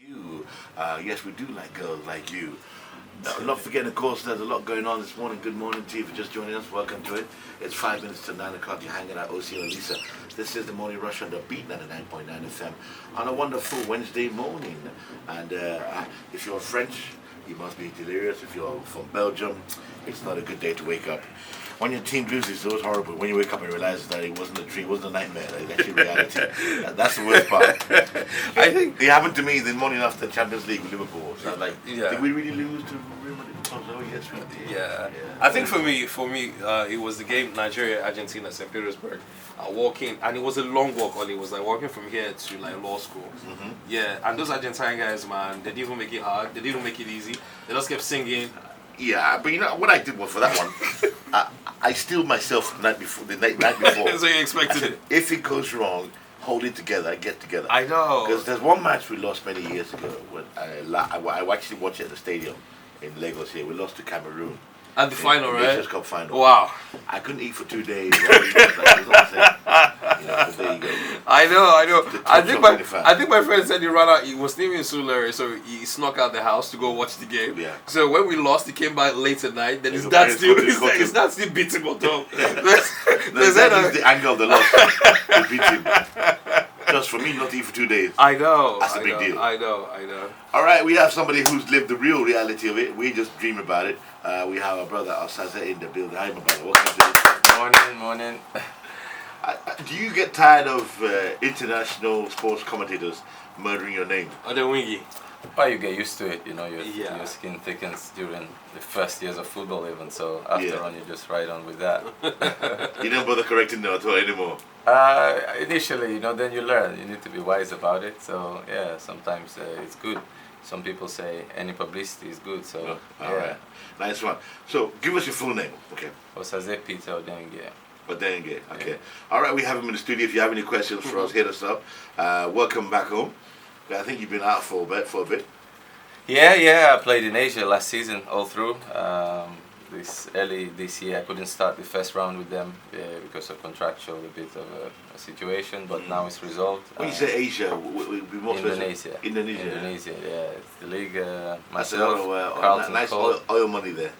You, yes, we do like girls like you. Not forgetting, of course, there's a lot going on this morning. Good morning to you for just joining us. Welcome to it. It's 5 minutes to 9 o'clock. You're hanging out, OC and Lisa. This is the Morning Rush on the Beat 99.9 FM on a wonderful Wednesday morning. And if you're French, you must be delirious. If you're from Belgium, it's not a good day to wake up. When your team loses, it was horrible. When you wake up and realize that it wasn't a dream, it wasn't a nightmare, it's actually reality. That's the worst part. I think it happened to me the morning after the Champions League with Liverpool. So I was like, did we really lose to Real Madrid? Oh, yes, we did. Yeah. I think for me, it was the game Nigeria-Argentina, St. Petersburg. Walking, and it was a long walk. Only it was like walking from here to like law school. Mm-hmm. Yeah, and those Argentine guys, man, they didn't even make it hard. They didn't even make it easy. They just kept singing. Yeah, but you know what I did was for that one, I steeled myself the night before. So you expected it. If it goes wrong, hold it together and get together. I know. Because there's one match we lost many years ago when I actually watched it at the stadium in Lagos here. We lost to Cameroon. At the final, right? Nations Cup final. Wow. I couldn't eat for 2 days. So there you go. I know. I think my friend said he ran out. He was sleeping in Sulere, so he snuck out the house to go watch the game. Yeah. So when we lost, he came back late at night. Then his dad still beat him on top. That is the angle of the loss. To beat him. Just for me not to eat for 2 days. I know. That's a big deal. I know. All right, we have somebody who's lived the real reality of it. We just dream about it. We have our brother Osaze in the building. Hi, my brother. Welcome to it. Morning. Do you get tired of international sports commentators murdering your name? Odemwingie. Well, you get used to it, you know, your skin thickens during the first years of football even, so after on you just ride on with that. You don't bother correcting them at all anymore? Initially, you know, then you learn. You need to be wise about it, so yeah, sometimes it's good. Some people say any publicity is good, so all right. Nice one. So, give us your full name, okay? Osaze Peter Odemwingie. Odemwingie, okay. All right, we have him in the studio. If you have any questions for us, hit us up. Welcome back home. I think you've been out for a bit. Yeah, I played in Asia last season all through. This year I couldn't start the first round with them because of contractual a bit of a situation, but now it's resolved. When you say Asia, we'll be more Indonesia, yeah. It's the league, myself, Carlton nice oil money there.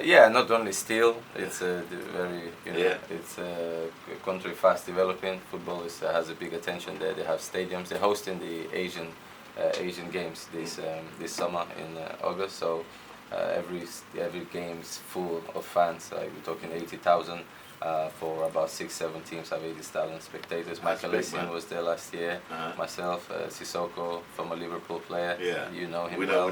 Yeah, not only steel, it's it's a country fast developing. Football has a big attention there. They have stadiums. They're hosting the Asian Games this summer in August. So every game's full of fans. Like we're talking 80,000 for about 6-7 teams. Have 80,000 spectators. Michael Essien was there last year. Myself, Sissoko, former Liverpool player. Yeah, you know him we well.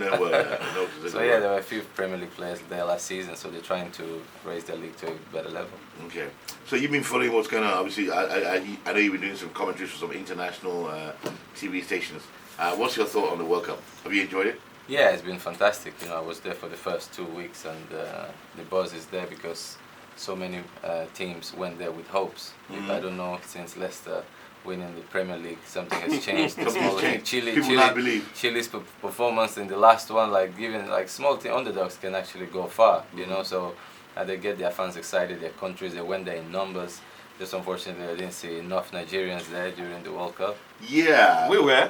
So yeah, there were a few Premier League players there last season. So they're trying to raise their league to a better level. Okay. So you've been following what's going on. Obviously, I know you've been doing some commentaries for some international TV stations. What's your thought on the World Cup? Have you enjoyed it? Yeah, it's been fantastic. You know, I was there for the first 2 weeks, and the buzz is there because so many teams went there with hopes. I don't know, since Leicester winning the Premier League, something has changed. Chile's performance in the last one, like giving like small team underdogs can actually go far. You know, so they get their fans excited. Their countries, they went there in numbers. Just unfortunately, I didn't see enough Nigerians there during the World Cup. Yeah, we were.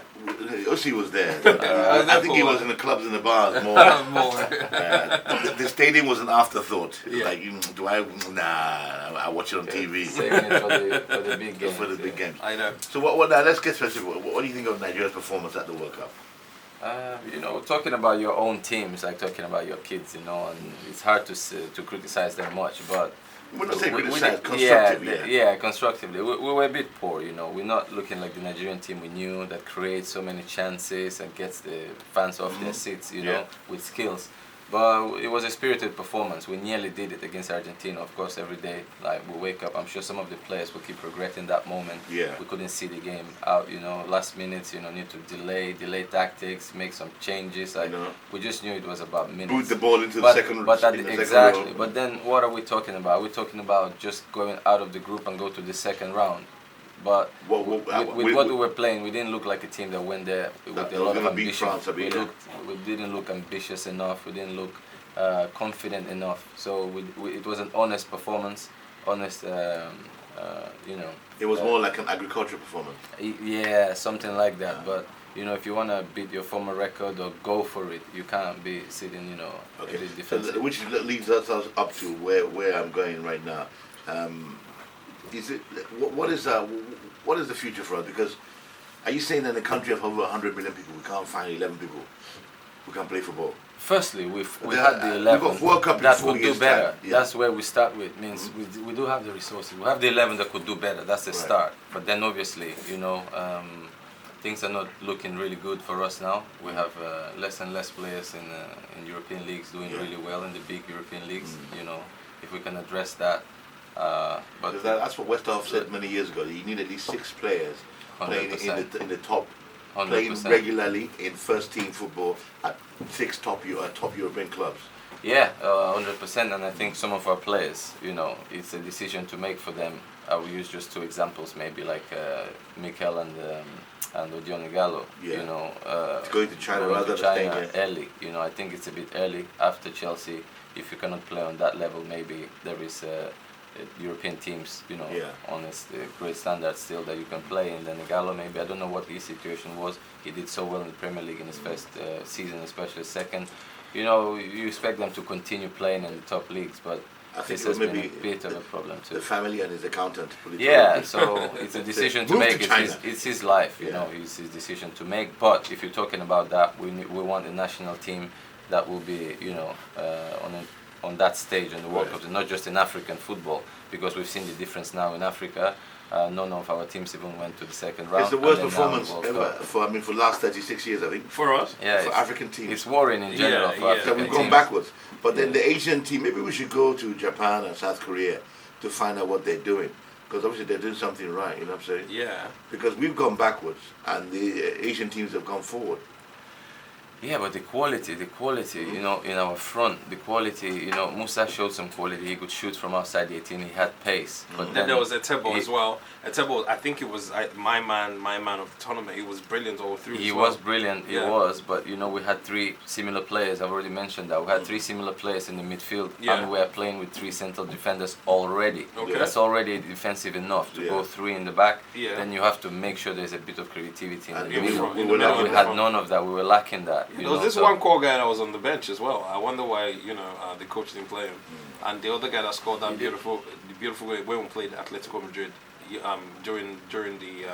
Osi was there. I think he was in the clubs and the bars more. The stadium was an afterthought. Yeah. Like, do I? Nah, I watch it on TV. Saving it for the big games. For the big games. I know. So what? Now let's get specific. What do you think of Nigeria's performance at the World Cup? You know, talking about your own team is like talking about your kids. You know, and it's hard to criticize them much, but. Constructively. We were a bit poor, you know. We're not looking like the Nigerian team we knew that creates so many chances and gets the fans off their seats, you know, with skills. But it was a spirited performance. We nearly did it against Argentina. Of course, every day, like we wake up, I'm sure some of the players will keep regretting that moment. Yeah. We couldn't see the game out, you know. Last minutes, you know, need to delay tactics, make some changes. Like we just knew it was about minutes. Boot the ball into the second row. Exactly. But then, what are we talking about? We're talking about just going out of the group and go to the second round. But with what we were playing, we didn't look like a team that went there with a lot of ambition. We didn't look ambitious enough. We didn't look confident enough. So it was an honest performance, honest, you know. It was more like an agricultural performance. Yeah, something like that. But if you want to beat your former record or go for it, you can't be sitting, Okay. a bit So defensive. which leads us up to where I'm going right now. Is it what is the future for us? Because are you saying that in a country of over 100 million people, we can't find 11 people who can play football? Firstly, we had the 11 we've got World Cup in that 4 could do years' better. time. Yeah. That's where we start with. Means we do have the resources. We have the 11 that could do better. That's the Right. start. But then obviously, things are not looking really good for us now. We have less and less players in European leagues doing really well in the big European leagues. If we can address that. But Because that's what Westhoff said many years ago. You need at least 6 players playing 100%. in the top, playing 100%. regularly in first team football at 6 top European clubs. Yeah, 100%. And I think some of our players, it's a decision to make for them. I will use just 2 examples, maybe like Mikel and Odemwingie. Yeah. Uh, Going to China going rather to than staying China here. early. I think it's a bit early after Chelsea. If you cannot play on that level, maybe there is European teams, on a great standard still that you can play. And then Gallo, maybe I don't know what his situation was. He did so well in the Premier League in his first season, especially second. You expect them to continue playing in the top leagues, but I think this it has was been maybe a bit of a problem the too. family and his accountant. put it Yeah, together. so it's a decision to Move to make. China. It's his life, Yeah. It's his decision to make. But if you're talking about that, we want a national team that will be, on that stage on the World Right. Cup, not just in African football, because we've seen the difference now in Africa. None of our teams even went to the second round. It's the and worst then now performance World ever Cup. for the last 36 years, I think. For us. Yeah, For it's- African teams. It's worrying in general Yeah, for yeah. African So we've gone teams. backwards. But then the Asian team, maybe we should go to Japan and South Korea to find out what they're doing. Because obviously they're doing something right, you know what I'm saying? Yeah. Because we've gone backwards and the Asian teams have gone forward. Yeah, but the quality, in our front, the quality, Musa showed some quality. He could shoot from outside the 18. He had pace. But Then there was Etebo he- as well. Etebo, I think it was my man of the tournament. He was brilliant all through. He as was well. brilliant, he Yeah. was, but we had 3 similar players. I've already mentioned that. We had 3 similar players in the midfield, Yeah. and we are playing with 3 central defenders already. Okay. That's already defensive enough to Yeah. go 3 in the back. Yeah. Then you have to make sure there's a bit of creativity in And the in middle. front, in we the were middle, lacking We in had front. none of that. We were lacking that. There was this so- one core guy that was on the bench as well. I wonder why the coach didn't play him. And the other guy that scored that beautiful goal when we played Atletico Madrid during the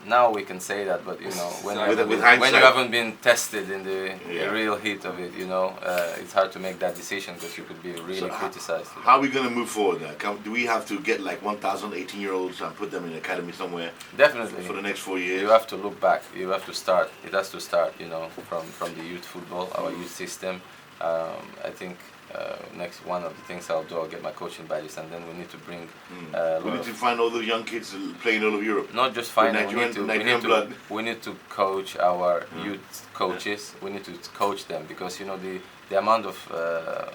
Now we can say that, but when, With- you, haven't with been, hindsight. when you haven't been tested in the Yeah. real heat of it, it's hard to make that decision because you could be really criticized. How are we going to move forward now? Do we have to get like 1,000 18-year-olds and put them in an academy somewhere Definitely. for the next 4 years? You have to look back. You have to start. It has to start, from the youth football, our youth system. I think next one of the things I'll do, I'll get my coaching badges, and then we need to bring. We need to find all the young kids playing all over Europe. Not just find them. Nigerian blood. We need to coach our youth coaches. We need to coach them because the amount of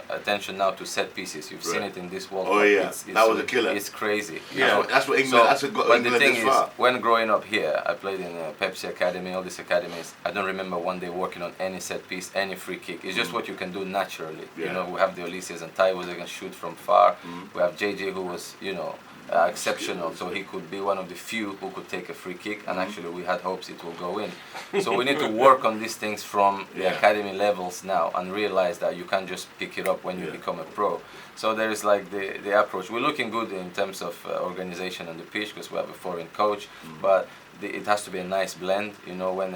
attention now to set pieces. You've seen Right. it in this World Oh, Cup. yeah. That was a killer. It's crazy. Yeah. That's what England. That's what got but England the thing this is, far. when growing up here, I played in Pepsi Academy, all these academies. I don't remember one day working on any set piece, any free kick. It's just what you can do naturally. Yeah. We have the Ulysses and Taiwo that can shoot from far. We have JJ who was, exceptional, so he could be one of the few who could take a free kick, and actually we had hopes it will go in. So we need to work on these things from the Yeah. academy levels now and realize that you can't just pick it up when you Yeah. become a pro. So there is like the approach. We're looking good in terms of organization on the pitch because we have a foreign coach, but it has to be a nice blend, when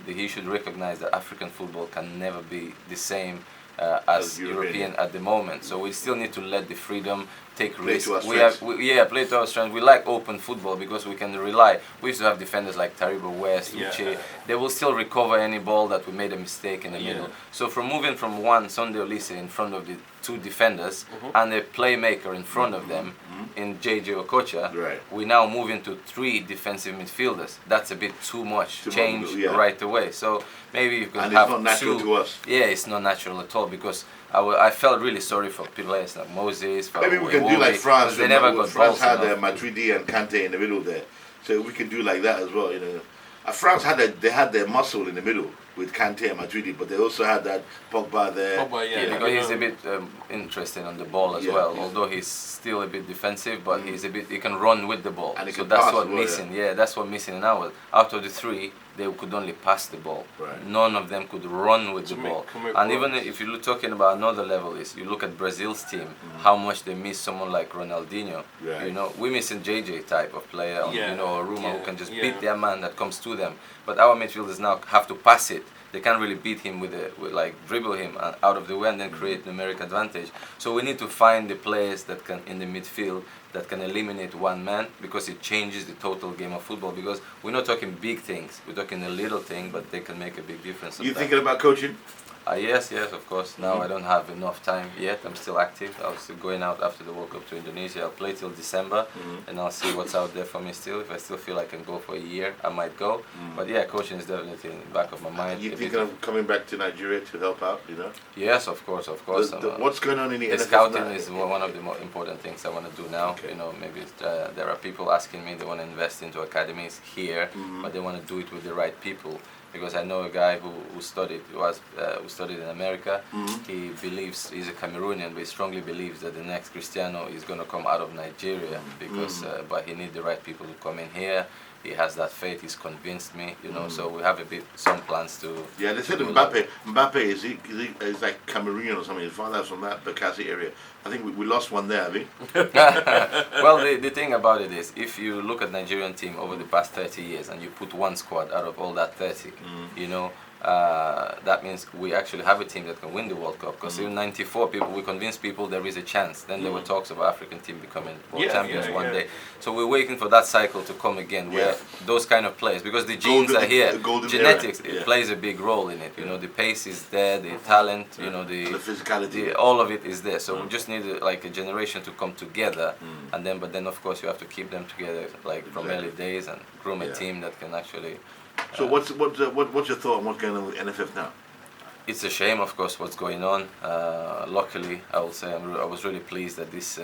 he should recognize that African football can never be the same as European at the moment. So we still need to let the freedom take Play risks. to our We strengths. play to our strengths. We like open football because we can rely. We used to have defenders like Taribo West, Yeah. Uche. They will still recover any ball that we made a mistake in the middle. So from moving from one Sunday Olise in front of the 2 defenders and a playmaker in front of them in JJ Okocha, Right. we now move into 3 defensive midfielders. That's a bit too much Too change much, yeah. right away. So maybe you can And have it's not natural 2. to us. Yeah, it's not natural at all because I felt really sorry for players like Moses. For Maybe we can do Iwobi, like France. because they never got France balls had enough. Matuidi and Kante in the middle there, so we can do like that as well. France had their muscle in the middle with Kante and Matuidi, but they also had that Pogba there. Pogba, Yeah, because he's a bit interesting on the ball as Yeah, well. yeah. Although he's still a bit defensive, but he can run with the ball. And he so can that's pass what as well, missing. Yeah, that's what missing in ours. Out of the 3, they could only pass the ball. Right. None of them could run with the ball. Commit And runs. even if you're talking about another level, is you look at Brazil's team, how much they miss someone like Ronaldinho. Right. You know, we missing JJ type of player, Yeah. you know, a Ruma Yeah. who can just Yeah. beat their man that comes to them. But our midfielders now have to pass it. They can't really beat him with like dribble him out of the way and then create numeric advantage. So we need to find the players that can in the midfield that can eliminate one man, because it changes the total game of football. Because we're not talking big things, we're talking a little thing, but they can make a big difference. You thinking about coaching? Yes, of course. Now I don't have enough time yet. I'm still active. I was still going out after the World Cup to Indonesia. I'll play till December, and I'll see what's out there for me still. If I still feel I can go for a year, I might go. But yeah, coaching is definitely in the back of my mind. You thinking of coming back to Nigeria to help out? You know. Yes, of course. What's going on in the The NFF scouting now? is one of the more important things I want to do now. Okay. You know, maybe there are people asking me they want to invest into academies here, but they want to do it with the right people. Because I know a guy who studied in America. He believes, he's a Cameroonian, but he strongly believes that the next Cristiano is going to come out of Nigeria, because but he needs the right people to come in here. He has that faith. He's convinced me, you know. So we have some plans to. Yeah, they said to Mbappe is like Cameroonian or something. His father's from that Bekasi area. I think we lost one there, I think. Well, the thing about it is, if you look at Nigerian team over the past 30 years and you put one squad out of all that 30, you know, that means we actually have a team that can win the World Cup. Because in '94, we convinced people there is a chance. Then there were talks of African team becoming world champions one day. So we're waiting for that cycle to come again, where those kind of players, because the genes are here, genetics it plays a big role in it. You know, the pace is there, the talent, you know, the physicality, all of it is there. So we just need like a generation to come together, and then, but then of course you have to keep them together, like from early days, and groom a team that can actually. So what's your thought on what's going on with NFF now? It's a shame, of course, what's going on. Luckily, I will say I was really pleased that this,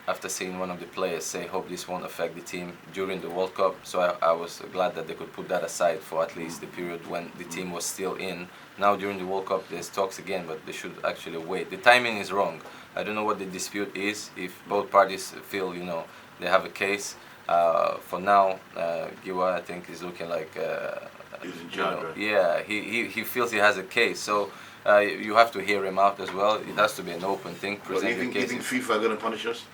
after seeing one of the players say, hope this won't affect the team during the World Cup. So I was glad that they could put that aside for at least the period when the team was still in. Now during the World Cup, there's talks again, but they should actually wait. The timing is wrong. I don't know what the dispute is. If both parties feel, you know, they have a case. For now, Giwa, I think, is looking like He's in charge, right? yeah, he feels he has a case. So you have to hear him out as well. It has to be an open thing. Well, Present you think FIFA are going to punish us?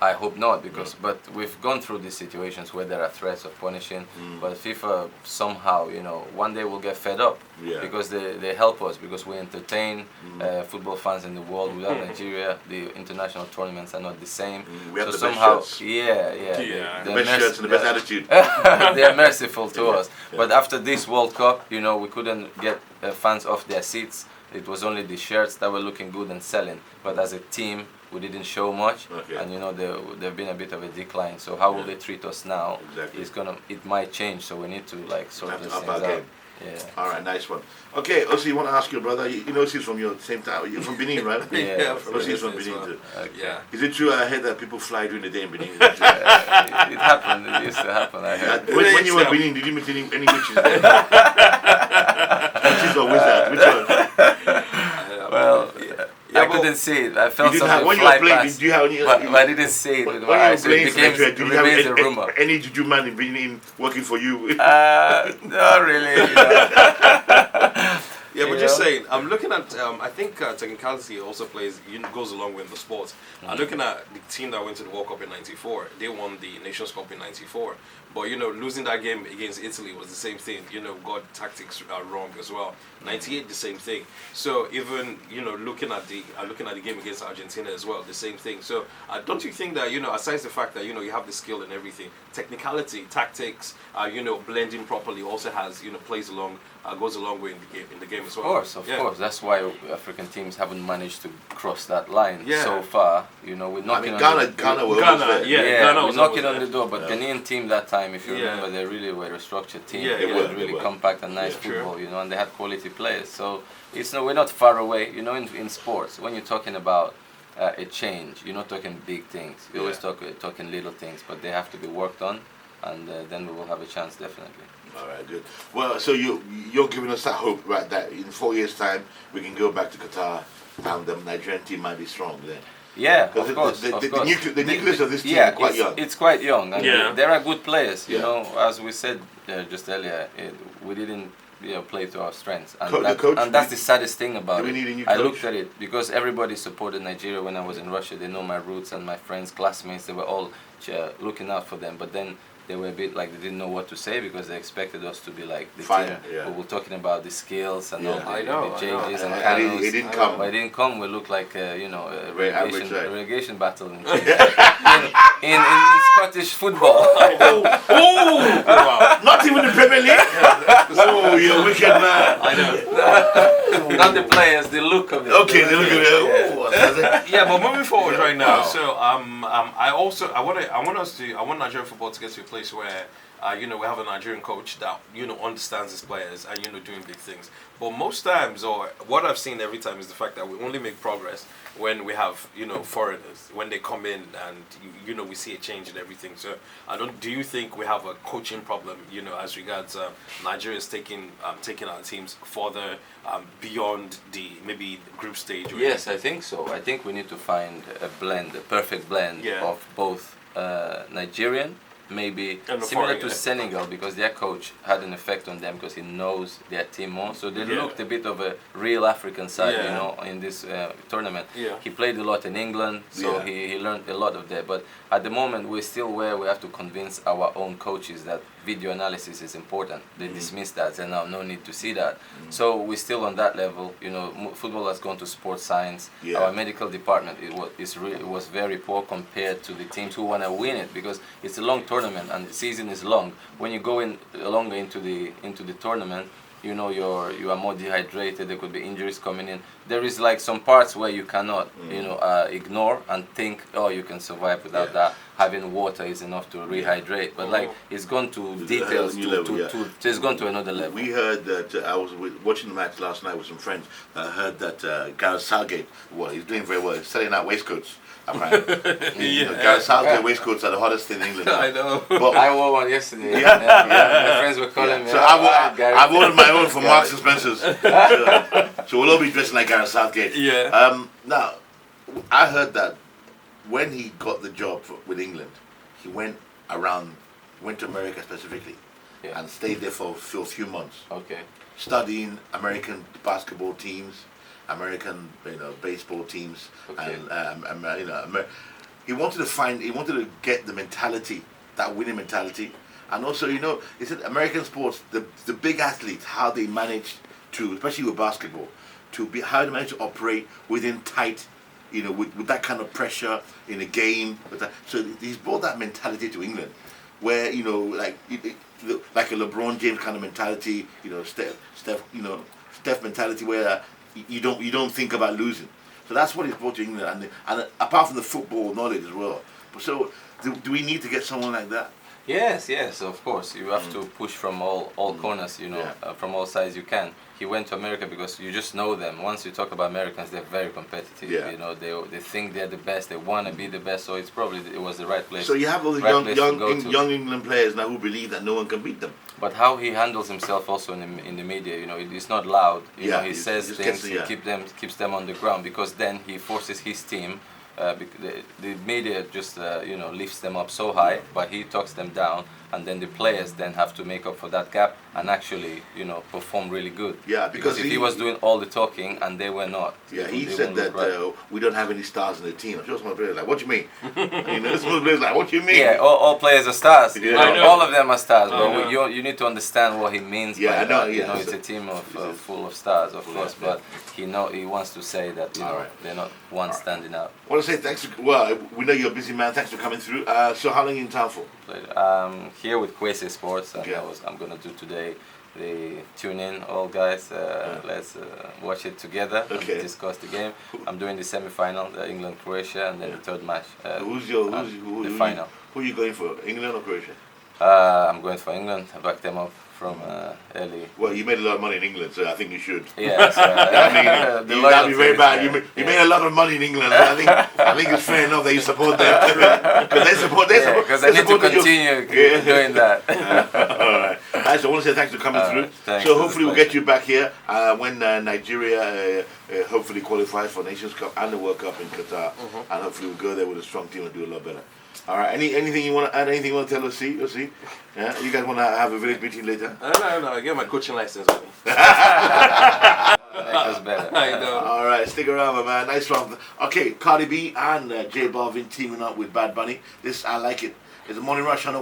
I hope not, because but we've gone through these situations where there are threats of punishing, but FIFA somehow, you know, one day will get fed up, because they help us, because we entertain football fans in the world. Without Nigeria, the international tournaments are not the same. We have so the best somehow, shirts. the best shirts and the best attitude. they are merciful to us. But after this World Cup, you know, we couldn't get fans off their seats. It was only the shirts that were looking good and selling. But as a team, we didn't show much, and you know there've been a bit of a decline. So how will they treat us now? Exactly. It might change. So we need to like sort these things out. Yeah. All right, nice one. Okay, Osi, you want to ask your brother? You know, he's from your same town. You're from Benin, right? Osi's from Benin too. Okay. Yeah. Is it true? I heard that people fly during the day in Benin. It happened. It used to happen. I heard. When you were in Benin, did you meet any witches there? Witches or wizard? Which one? Well, I couldn't see it. I felt something when fly you were playing, past, did you have any? but I didn't see it with my eyes. So it became remains a rumor. Any juju man in Benin working for you? Not really. You know. Yeah, but just saying, I'm looking at, I think technicality also goes along with the sports. I'm looking at the team that went to the World Cup in '94. They won the Nations Cup in '94. But, you know, losing that game against Italy was the same thing. You know, got tactics wrong as well. '98, the same thing. So even, you know, looking at the game against Argentina as well, the same thing. So don't you think that, you know, aside the fact that, you know, you have the skill and everything, technicality, tactics, you know, blending properly also has, you know, goes a long way in the game as well. Of course. That's why African teams haven't managed to cross that line so far. You know, we're knocking on Ghana were almost there. Ghana we're knocking on the door. But Ghanaian team that time, if you remember, they really were a structured team. They were really compact and nice football. You know, and they had quality players. So we're not far away. You know, in sports, when you're talking about a change, you're not talking big things. You always talking little things, but they have to be worked on, and then we will have a chance definitely. All right, good. Well, so you're giving us that hope, right? That in 4 years' time we can go back to Qatar, and the Nigerian team might be strong then. Yeah, Because of course. the nucleus of this team yeah, is quite young. It's quite young. And Yeah. there are good players. You Yeah. know, as we said just earlier, we didn't play to our strengths, and, The coach, and that's the saddest thing about do we it. need a new I coach? looked at it because everybody supported Nigeria when I was in Russia. They know my roots, and my friends, classmates, they were all looking out for them. But then they were a bit like they didn't know what to say because they expected us to be like the Fire, team yeah. who were talking about the skills and Yeah. all the, I know, the I changes know. and And cannons. it didn't come. When it didn't come, we looked like a Very average side. relegation battle in Scottish football. Wow. Not even the Premier League. Oh, you're a wicked man. I know. Not the players, the look of it. Okay, then look at it. Oh, Yeah, but moving forward right now. Wow. So I want Nigerian football to get to a place where we have a Nigerian coach that understands his players and doing big things. But most times, or what I've seen every time, is the fact that we only make progress when we have foreigners, when they come in and we see a change in everything. So do you think we have a coaching problem as regards Nigeria's taking our teams further beyond the maybe group stage? Or Yes, I think so. I think we need to find a perfect blend Yeah. of both Nigerian, maybe And the similar to foreigner. Senegal, because their coach had an effect on them because he knows their team more. So they Yeah. looked a bit of a real African side, Yeah. in this tournament. Yeah. He played a lot in England, so Yeah. he learned a lot of that. But at the moment, we're still where we have to convince our own coaches that video analysis is important. They dismiss that, and now no need to see that. So we're still on that level. Football has gone to sports science. Yeah. Our medical department it was very poor compared to the teams who want to win it, because it's a long tournament and the season is long. When you go in longer into the tournament, you are more dehydrated. There could be injuries coming in. There is like some parts where you cannot ignore and think, oh, you can survive without that. Having water is enough to rehydrate. But like it's gone to details new level, yeah. it's gone to another level. We heard that I was watching the match last night with some friends. I heard that Gareth Southgate, well, he's doing very well. He's selling out waistcoats. Apparently. Gareth Southgate waistcoats are the hottest thing in England. I know. But, I wore one yesterday. Yeah. My friends were calling me. So Gary. I've ordered my own from Marks and Spencer's. So we'll all be dressing like Gareth Southgate. Yeah. Now, I heard that when he got the job with England, he went to America specifically, Yeah. and stayed there for a few months, Okay. studying American basketball teams, American baseball teams, Okay. and he wanted to get the mentality, that winning mentality, and also he said American sports, the big athletes, how they manage to, especially with basketball, how they manage to operate within tight, with that kind of pressure in a game. So he's brought that mentality to England, where like a LeBron James kind of mentality, Steph mentality, where you don't think about losing. So that's what he's brought to England, and apart from the football knowledge as well. So do we need to get someone like that? Yes, of course. You have to push from all corners, Yeah. from all sides you can. He went to America because you just know them. Once you talk about Americans, they're very competitive. Yeah. They think they're the best. They want to be the best. So it was the right place. So you have all the right place to go to. young England players now who believe that no one can beat them. But how he handles himself also in the media, it's not loud. He He says just things, gets keeps them on the ground, because then he forces his team. The media just lifts them up so high, but he talks them down, and then the players then have to make up for that gap and actually perform really good. Yeah, because if he was doing all the talking and they were not. Yeah, he they said wouldn't that look right. we don't have any stars in the team. I'm sure some of the players are like, what do you mean? Some of the players are like, what do you mean? Yeah, all players are stars. Yeah. I know. All of them are stars, I but know. you need to understand what he means Yeah, by I know, that. yeah. It's a team of full of stars, of course, yeah. but he wants to say that All right. they're not one standing out. I want to say thanks. We know you're a busy man. Thanks for coming through. So how long are you in town for? Here with Kwesi Sports, and Yeah. I'm gonna do today. They tune in, all guys. Let's watch it together Okay. and discuss the game. I'm doing the semi-final, the England-Croatia, and then the third match. The final. Who are you going for? England or Croatia? I'm going for England. I backed them up from early. Well, you made a lot of money in England, so I think you should. Yeah, so, That'd be very bad. You made a lot of money in England. I think it's fair enough that you support them because they support. Because I need to continue doing that. All right. Guys, I want to say thanks for coming through. Thanks, So hopefully we'll get you back here when Nigeria hopefully qualifies for Nations Cup and the World Cup in Qatar. And hopefully we'll go there with a strong team and do a lot better. All right. Anything you want to add? Anything you want to tell us? See? Yeah. You guys want to have a village meeting later? No. I get my coaching license with me. Make us better. I know. All right. Stick around, my man. Nice one. Okay. Cardi B and J Balvin teaming up with Bad Bunny. I like it. It's a morning rush on